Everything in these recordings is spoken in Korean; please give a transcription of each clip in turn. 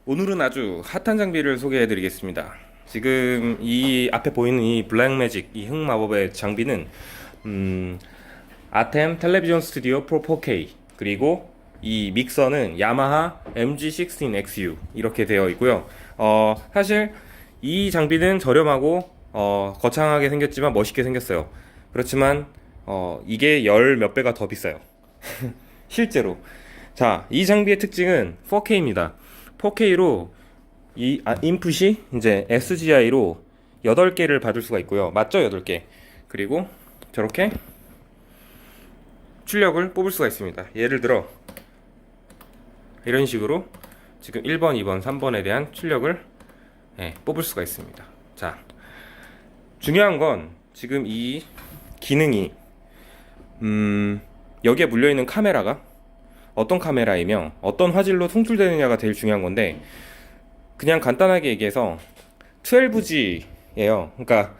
오늘은 아주 핫한 장비를 소개해 드리겠습니다. 지금 이 앞에 보이는 이 블랙매직 이 흑마법의 장비는 아템 텔레비전 스튜디오 프로 4K, 그리고 이 믹서는 야마하 MG16XU 이렇게 되어 있고요. 사실 이 장비는 저렴하고 거창하게 생겼지만 멋있게 생겼어요. 그렇지만 이게 열 몇 배가 더 비싸요. 실제로. 자, 이 장비의 특징은 4K입니다. 4K로 이 인풋이 이제 SGI로 8개를 받을 수가 있고요. 맞죠? 8개. 그리고 저렇게 출력을 뽑을 수가 있습니다. 예를 들어 이런 식으로 지금 1번, 2번, 3번에 대한 출력을 뽑을 수가 있습니다. 자, 중요한 건 지금 이 기능이 여기에 물려있는 카메라가 어떤 카메라이며 어떤 화질로 송출되느냐가 제일 중요한 건데, 그냥 간단하게 얘기해서 12G예요. 그러니까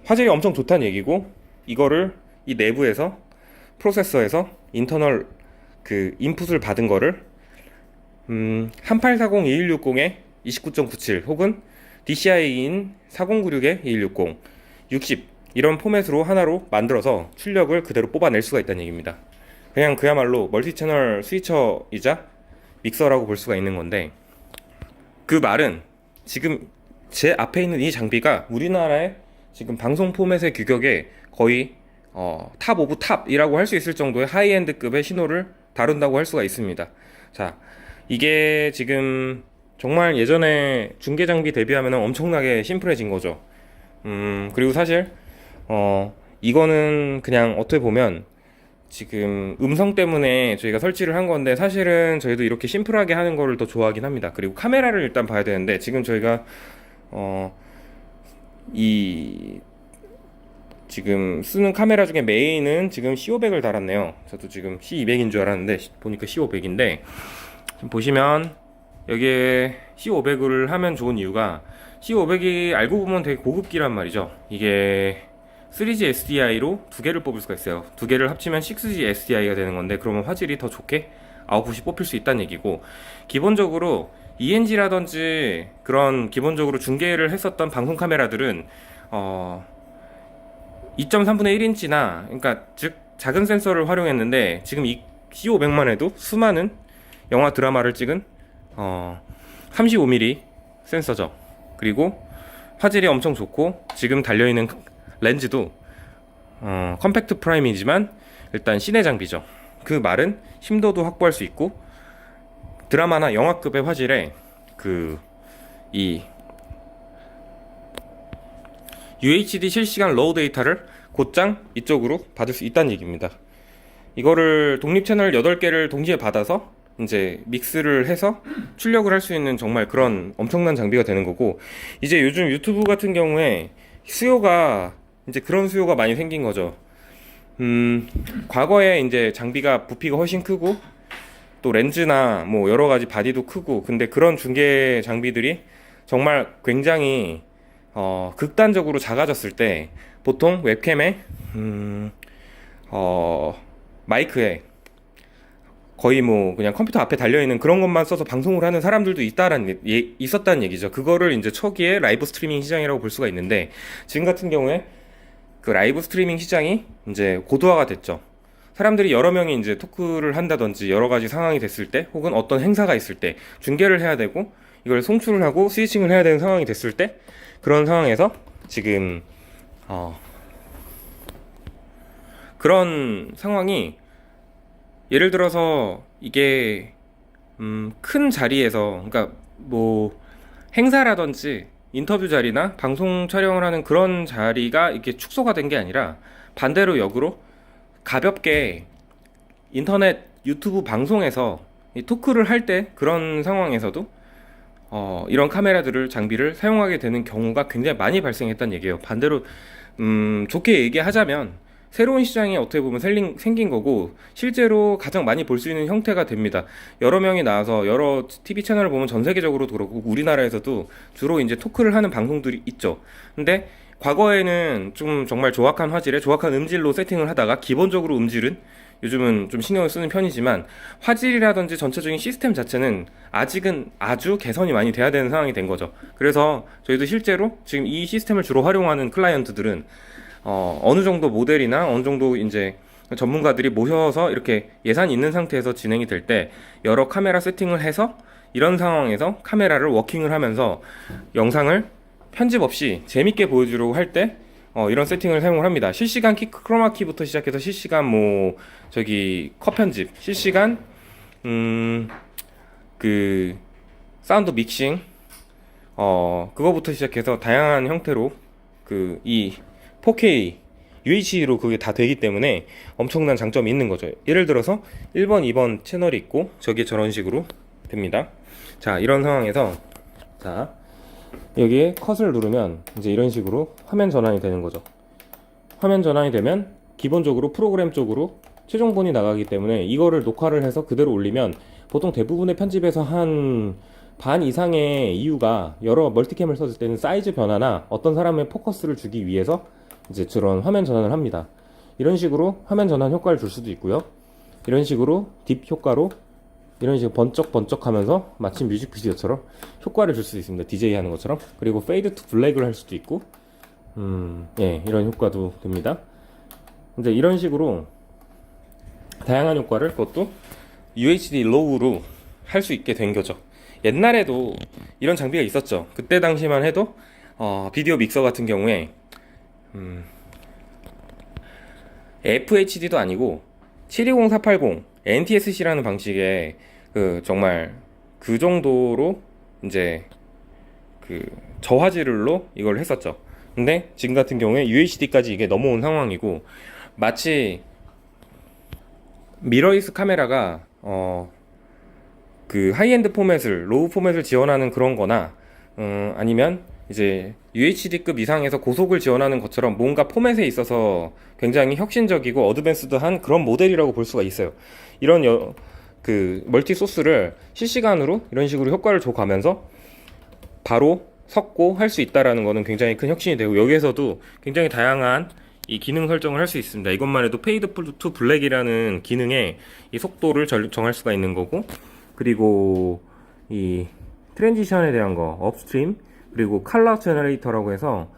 화질이 엄청 좋다는 얘기고, 이거를 이 내부에서 프로세서에서 인터널 그 인풋을 받은 거를 1840-2160에 29.97 혹은 DCI인 4096에 2160, 60 이런 포맷으로 하나로 만들어서 출력을 그대로 뽑아낼 수가 있다는 얘기입니다. 그냥 그야말로 멀티채널 스위처이자 믹서라고 볼 수가 있는 건데, 그 말은 지금 제 앞에 있는 이 장비가 우리나라의 지금 방송 포맷의 규격에 거의 탑 오브 탑이라고 할 수 있을 정도의 하이엔드급의 신호를 다룬다고 할 수가 있습니다. 자, 이게 지금 정말 예전에 중계 장비 대비하면 엄청나게 심플해진 거죠. 그리고 사실 이거는 그냥 어떻게 보면 지금 음성 때문에 저희가 설치를 한 건데, 사실은 저희도 이렇게 심플하게 하는 거를 더 좋아하긴 합니다. 그리고 카메라를 일단 봐야 되는데, 지금 저희가 이 지금 쓰는 카메라 중에 메인은 지금 C500을 달았네요. 저도 지금 C200인 줄 알았는데 보니까 C500인데, 지금 보시면 여기에 C500을 하면 좋은 이유가, C500이 알고 보면 되게 고급기란 말이죠. 이게 3G SDI로 두 개를 뽑을 수가 있어요. 두 개를 합치면 6G SDI가 되는 건데, 그러면 화질이 더 좋게 아웃풋이 뽑힐 수 있다는 얘기고, 기본적으로 ENG라든지 그런 기본적으로 중계를 했었던 방송 카메라들은 2.3분의 1인치나, 그러니까 즉 작은 센서를 활용했는데, 지금 이 C500만 해도 수많은 영화 드라마를 찍은 35mm 센서죠. 그리고 화질이 엄청 좋고, 지금 달려있는 렌즈도 컴팩트 프라임이지만 일단 시내 장비죠. 그 말은 심도도 확보할 수 있고, 드라마나 영화급의 화질에 이 UHD 실시간 로우 데이터를 곧장 이쪽으로 받을 수 있다는 얘기입니다. 이거를 독립 채널 8개를 동시에 받아서 이제 믹스를 해서 출력을 할 수 있는 정말 그런 엄청난 장비가 되는 거고, 이제 요즘 유튜브 같은 경우에 수요가 이제 그런 수요가 많이 생긴 거죠. 과거에 이제 장비가 부피가 훨씬 크고, 또 렌즈나 뭐 여러 가지 바디도 크고, 근데 그런 중계 장비들이 정말 굉장히 극단적으로 작아졌을 때, 보통 웹캠에 마이크에 거의 뭐 그냥 컴퓨터 앞에 달려있는 그런 것만 써서 방송을 하는 사람들도 있었다는 얘기죠. 그거를 이제 초기에 라이브 스트리밍 시장이라고 볼 수가 있는데, 지금 같은 경우에 그 라이브 스트리밍 시장이 이제 고도화가 됐죠. 사람들이 여러 명이 이제 토크를 한다든지 여러 가지 상황이 됐을 때, 혹은 어떤 행사가 있을 때 중계를 해야 되고 이걸 송출을 하고 스위칭을 해야 되는 상황이 됐을 때, 그런 상황에서 지금 그런 상황이, 예를 들어서 이게 큰 자리에서, 그러니까 뭐 행사라든지 인터뷰 자리나 방송 촬영을 하는 그런 자리가 이렇게 축소가 된 게 아니라, 반대로 역으로 가볍게 인터넷 유튜브 방송에서 이 토크를 할 때, 그런 상황에서도 이런 카메라들을 장비를 사용하게 되는 경우가 굉장히 많이 발생했다는 얘기예요. 반대로 좋게 얘기하자면 새로운 시장이 어떻게 보면 생긴 거고, 실제로 가장 많이 볼 수 있는 형태가 됩니다. 여러 명이 나와서 여러 TV 채널을 보면 전 세계적으로도 그렇고 우리나라에서도 주로 이제 토크를 하는 방송들이 있죠. 근데 과거에는 좀 정말 조악한 화질에 조악한 음질로 세팅을 하다가, 기본적으로 음질은 요즘은 좀 신경을 쓰는 편이지만 화질이라든지 전체적인 시스템 자체는 아직은 아주 개선이 많이 돼야 되는 상황이 된 거죠. 그래서 저희도 실제로 지금 이 시스템을 주로 활용하는 클라이언트들은 어느 정도 모델이나 어느 정도 이제 전문가들이 모셔서 이렇게 예산이 있는 상태에서 진행이 될 때 여러 카메라 세팅을 해서 이런 상황에서 카메라를 워킹을 하면서 영상을 편집 없이 재밌게 보여주려고 할 때 이런 세팅을 사용을 합니다. 실시간 크로마키부터 시작해서 실시간 뭐 저기 컷 편집, 실시간 그 사운드 믹싱 그거부터 시작해서 다양한 형태로 그 이 4K UHD로 그게 다 되기 때문에 엄청난 장점이 있는 거죠. 예를 들어서 1번, 2번 채널이 있고 저게 저런 식으로 됩니다. 자, 이런 상황에서 자, 여기에 컷을 누르면 이제 이런 식으로 화면 전환이 되는 거죠. 화면 전환이 되면 기본적으로 프로그램 쪽으로 최종본이 나가기 때문에 이거를 녹화를 해서 그대로 올리면 보통 대부분의 편집에서 한 반 이상의 이유가 여러 멀티캠을 썼을 때는 사이즈 변화나 어떤 사람의 포커스를 주기 위해서 이제 저런 화면 전환을 합니다. 이런 식으로 화면 전환 효과를 줄 수도 있고요. 이런 식으로 딥 효과로 이런 식으로 번쩍번쩍 하면서 마치 뮤직비디오처럼 효과를 줄 수도 있습니다. DJ 하는 것처럼. 그리고 페이드 투 블랙을 할 수도 있고 예, 이런 효과도 됩니다. 이제 이런 식으로 다양한 효과를 그것도 UHD 로우로 할 수 있게 된 거죠. 옛날에도 이런 장비가 있었죠. 그때 당시만 해도 비디오 믹서 같은 경우에 FHD도 아니고 720480 NTSC라는 방식의 그 정말 그 정도로 이제 그 저화질로 이걸 했었죠. 근데 지금 같은 경우에 UHD까지 이게 넘어온 상황이고 마치 미러리스 카메라가 그 하이엔드 포맷을 로우 포맷을 지원하는 그런 거나 아니면 이제 UHD급 이상에서 고속을 지원하는 것처럼 뭔가 포맷에 있어서 굉장히 혁신적이고 어드밴스드한 그런 모델이라고 볼 수가 있어요. 이런 그 멀티 소스를 실시간으로 이런 식으로 효과를 줘가면서 바로 섞고 할 수 있다라는 거는 굉장히 큰 혁신이 되고 여기에서도 굉장히 다양한 이 기능 설정을 할 수 있습니다. 이것만 해도 페이드 투 블랙이라는 기능에 이 속도를 정할 수가 있는 거고 그리고 이 트랜지션에 대한 거 업스트림 그리고 컬러 제너레이터라고 해서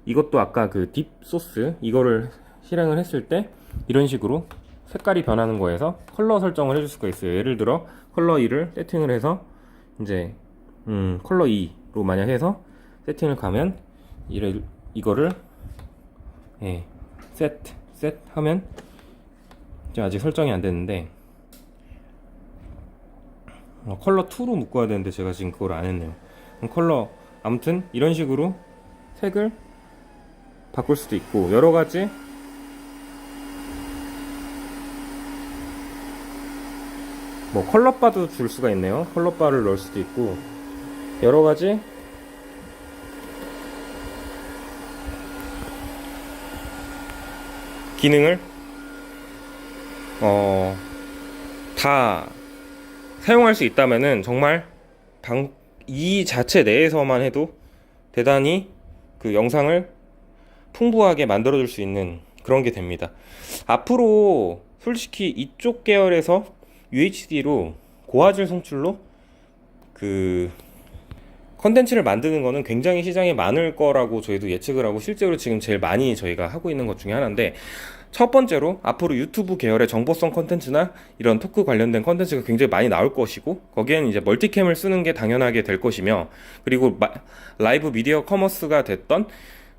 이것도 아까 그 딥 소스 이거를 실행을 했을 때 이런 식으로 색깔이 변하는 거에서 컬러 설정을 해줄 수가 있어요. 예를 들어 컬러 2를 세팅을 해서 이제 컬러 2로 만약 해서 세팅을 가면 이거를 예, 셋 하면 아직 설정이 안 됐는데 컬러 2로 묶어야 되는데 제가 지금 그걸 안 했네요. 컬러 아무튼 이런 식으로 색을 바꿀 수도 있고 여러가지 뭐 컬러바도 줄 수가 있네요. 컬러바를 넣을 수도 있고 여러가지 기능을 다 사용할 수 있다면은 정말 이 자체 내에서만 해도 대단히 그 영상을 풍부하게 만들어줄 수 있는 그런 게 됩니다. 앞으로 솔직히 이쪽 계열에서 UHD로 고화질 송출로 그 컨텐츠를 만드는 거는 굉장히 시장에 많을 거라고 저희도 예측을 하고 실제로 지금 제일 많이 저희가 하고 있는 것 중에 하나인데 첫 번째로 앞으로 유튜브 계열의 정보성 컨텐츠나 이런 토크 관련된 컨텐츠가 굉장히 많이 나올 것이고 거기에는 이제 멀티캠을 쓰는 게 당연하게 될 것이며 그리고 라이브 미디어 커머스가 됐던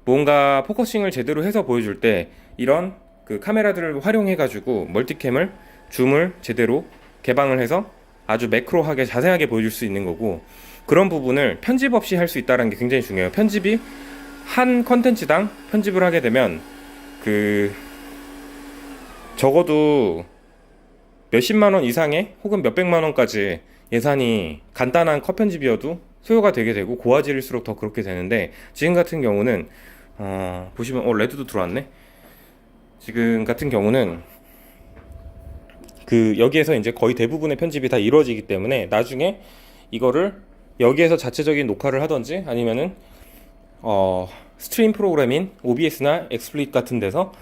뭔가 포커싱을 제대로 해서 보여줄 때 이런 그 카메라들을 활용해 가지고 멀티캠을 줌을 제대로 개방을 해서 아주 매크로하게 자세하게 보여줄 수 있는 거고 그런 부분을 편집 없이 할 수 있다는 게 굉장히 중요해요. 편집이 한 컨텐츠당 편집을 하게 되면 그 적어도 몇십만 원 이상의 혹은 몇백만 원까지 예산이 간단한 컷 편집이어도 소요가 되게 되고 고화질일수록 더 그렇게 되는데 지금 같은 경우는 보시면 레드도 들어왔네. 지금 같은 경우는 그 여기에서 이제 거의 대부분의 편집이 다 이루어지기 때문에 나중에 이거를 여기에서 자체적인 녹화를 하던지 아니면은 스트림 프로그램인 OBS나 엑스플릿 같은 데서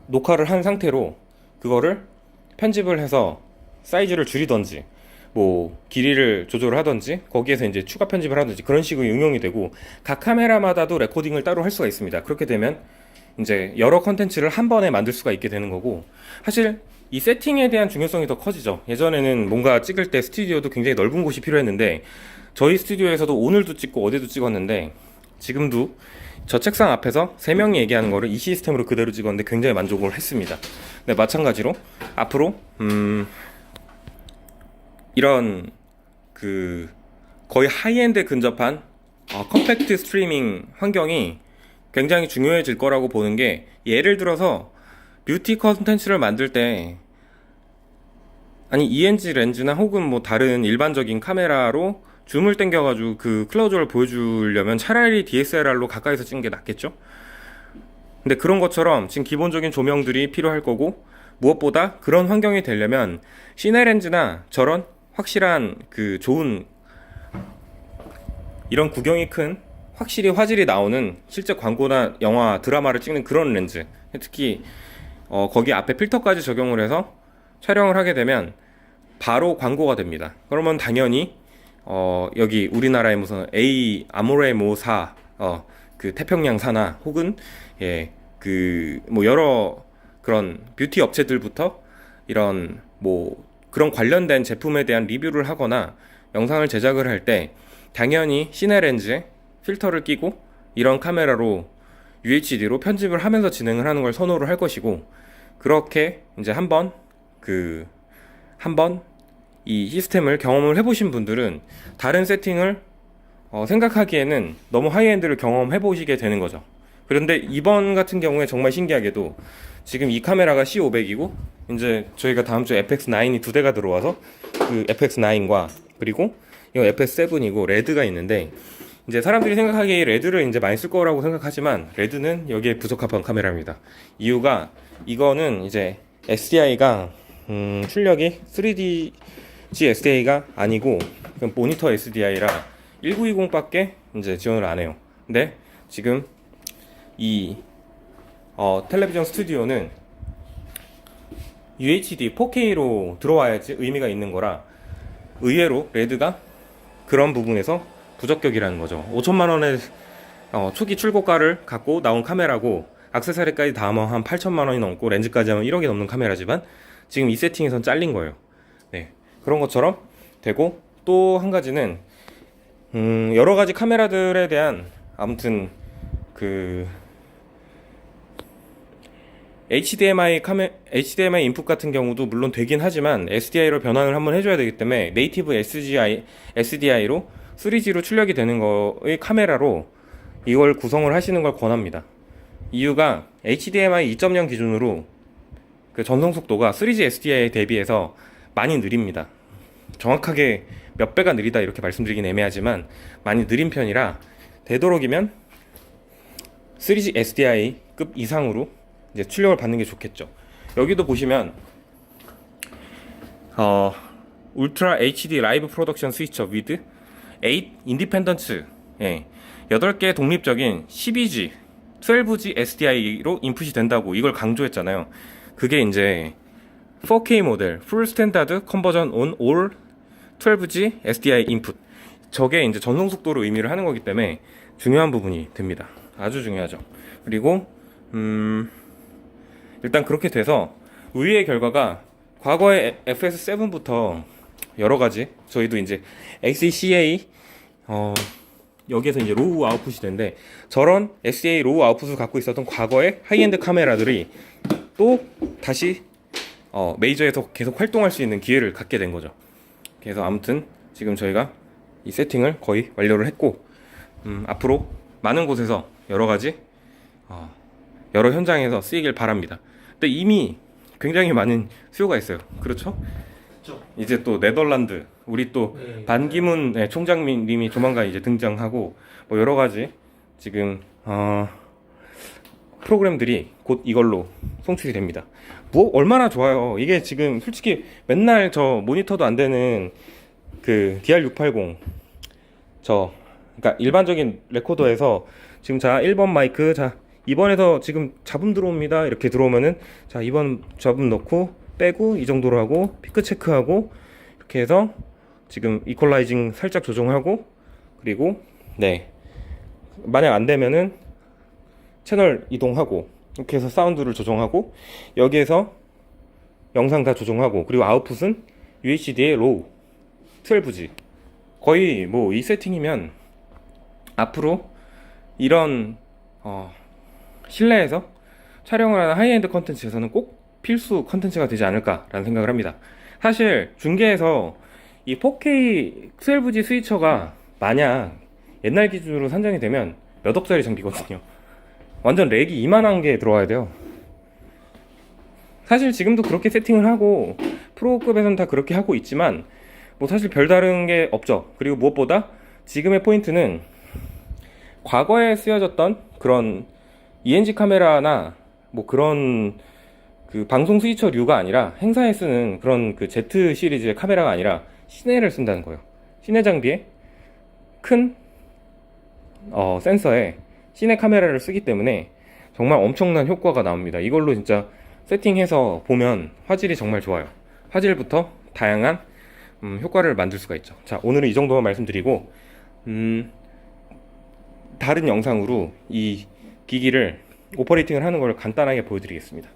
녹화를 한 상태로 그거를 편집을 해서 사이즈를 줄이던지 뭐 길이를 조절을 하던지 거기에서 이제 추가 편집을 하든지 그런 식으로 응용이 되고, 각 카메라마다도 레코딩을 따로 할 수가 있습니다. 그렇게 되면 이제 여러 컨텐츠를 한 번에 만들 수가 있게 되는 거고, 사실 이 세팅에 대한 중요성이 더 커지죠. 예전에는 뭔가 찍을 때 스튜디오도 굉장히 넓은 곳이 필요했는데, 저희 스튜디오에서도 오늘도 찍고 어제도 찍었는데, 지금도 저 책상 앞에서 3명이 얘기하는 거를 이 시스템으로 그대로 찍었는데 굉장히 만족을 했습니다. 네, 마찬가지로 앞으로 이런 그 거의 하이엔드에 근접한 컴팩트 스트리밍 환경이 굉장히 중요해질 거라고 보는 게, 예를 들어서 뷰티 컨텐츠를 만들 때 아니 ENG 렌즈나 혹은 뭐 다른 일반적인 카메라로 줌을 당겨가지고 그 클로즈업을 보여주려면 차라리 DSLR로 가까이서 찍는 게 낫겠죠? 근데 그런 것처럼 지금 기본적인 조명들이 필요할 거고, 무엇보다 그런 환경이 되려면 시네 렌즈나 저런 확실한 그 좋은 이런 구경이 큰 확실히 화질이 나오는 실제 광고나 영화 드라마를 찍는 그런 렌즈, 특히 거기 앞에 필터까지 적용을 해서 촬영을 하게 되면 바로 광고가 됩니다. 그러면 당연히 여기 우리나라의 무슨 아모레모사 그 태평양사나 혹은 그 뭐 여러 그런 뷰티 업체들부터 이런 뭐 그런 관련된 제품에 대한 리뷰를 하거나 영상을 제작을 할 때 당연히 시네 렌즈에 필터를 끼고 이런 카메라로 UHD로 편집을 하면서 진행을 하는 걸 선호를 할 것이고, 그렇게 이제 한번 이 시스템을 경험을 해보신 분들은 다른 세팅을 생각하기에는 너무 하이엔드를 경험해 보시게 되는 거죠. 그런데 이번 같은 경우에 정말 신기하게도 지금 이 카메라가 C500이고 이제 저희가 다음 주에 FX9이 2대가 들어와서 그 FX9과 그리고 이거 FS7이고 레드가 있는데, 이제 사람들이 생각하기에 레드를 이제 많이 쓸 거라고 생각하지만 레드는 여기에 부적합한 카메라입니다. 이유가 이거는 이제 SDI가 출력이 3D SDI가 아니고 모니터 SDI라 1920밖에 이제 지원을 안 해요. 근데 지금 이 텔레비전 스튜디오는 UHD 4K로 들어와야지 의미가 있는 거라, 의외로 레드가 그런 부분에서 부적격이라는 거죠. 5천만 원의 초기 출고가를 갖고 나온 카메라고, 액세서리까지 다 하면 한 8천만 원이 넘고 렌즈까지 하면 1억이 넘는 카메라지만 지금 이 세팅에선 잘린 거예요. 네, 그런 것처럼 되고, 또 한 가지는 여러 가지 카메라들에 대한 아무튼 그 HDMI 인풋 같은 경우도 물론 되긴 하지만 SDI로 변환을 한번 해줘야 되기 때문에 네이티브 SDI로 3G로 출력이 되는 거의 카메라로 이걸 구성을 하시는 걸 권합니다. 이유가 HDMI 2.0 기준으로 그 전송 속도가 3G SDI에 대비해서 많이 느립니다. 정확하게 몇 배가 느리다 이렇게 말씀드리긴 애매하지만 많이 느린 편이라 되도록이면 3G SDI급 이상으로 이제 출력을 받는 게 좋겠죠. 여기도 보시면 울트라 HD 라이브 프로덕션 스위처 위드 8 인디펜던츠 8개 독립적인 12G 12G SDI로 인풋이 된다고 이걸 강조했잖아요. 그게 이제 4K 모델 풀 스탠다드 컨버전 온 올 12G SDI 인풋, 저게 이제 전송 속도로 의미를 하는 거기 때문에 중요한 부분이 됩니다. 아주 중요하죠. 그리고 일단 그렇게 돼서 의외의 결과가 과거에 FS7부터 여러 가지, 저희도 이제 XCA 여기에서 이제 로우 아웃풋이 되는데, 저런 SDA 로우 아웃풋을 갖고 있었던 과거의 하이엔드 카메라들이 또 다시 메이저에서 계속 활동할 수 있는 기회를 갖게 된 거죠. 그래서 아무튼 지금 저희가 이 세팅을 거의 완료를 했고, 앞으로 많은 곳에서 여러 가지 여러 현장에서 쓰이길 바랍니다. 근데 이미 굉장히 많은 수요가 있어요. 그렇죠? 그렇죠. 이제 또 네덜란드 우리 또 반기문 총장님이 조만간 이제 등장하고 뭐 여러 가지 지금 프로그램들이 곧 이걸로 송출이 됩니다. 뭐 얼마나 좋아요. 이게 지금 솔직히 맨날 저 모니터도 안 되는 그 DR680 그러니까 일반적인 레코더에서 지금 자 1번 마이크, 자 2번에서 지금 잡음 들어옵니다 이렇게 들어오면은 자 2번 잡음 넣고 빼고 이 정도로 하고 피크 체크하고 이렇게 해서 지금 이퀄라이징 살짝 조정하고 그리고 네 만약 안 되면은 채널 이동하고 이렇게 해서 사운드를 조정하고 여기에서 영상 다 조정하고 그리고 아웃풋은 UHD의 로우 12G 거의 뭐 이 세팅이면 앞으로 이런 실내에서 촬영을 하는 하이엔드 컨텐츠에서는 꼭 필수 컨텐츠가 되지 않을까라는 생각을 합니다. 사실 중계에서 이 4K 12G 스위처가 만약 옛날 기준으로 산정이 되면 몇 억짜리 장비거든요. 완전 렉이 이만한 게 들어와야 돼요. 사실 지금도 그렇게 세팅을 하고 프로급에서는 다 그렇게 하고 있지만 뭐 사실 별다른 게 없죠. 그리고 무엇보다 지금의 포인트는 과거에 쓰여졌던 그런 ENG 카메라나 뭐 그런 그 방송 스위처류가 아니라 행사에 쓰는 그런 그 Z 시리즈의 카메라가 아니라 시네를 쓴다는 거예요. 시네 장비에 큰 센서에 시네 카메라를 쓰기 때문에 정말 엄청난 효과가 나옵니다. 이걸로 진짜 세팅해서 보면 화질이 정말 좋아요. 화질부터 다양한 효과를 만들 수가 있죠. 자, 오늘은 이 정도만 말씀드리고 다른 영상으로 이 기기를 오퍼레이팅을 하는 걸 간단하게 보여드리겠습니다.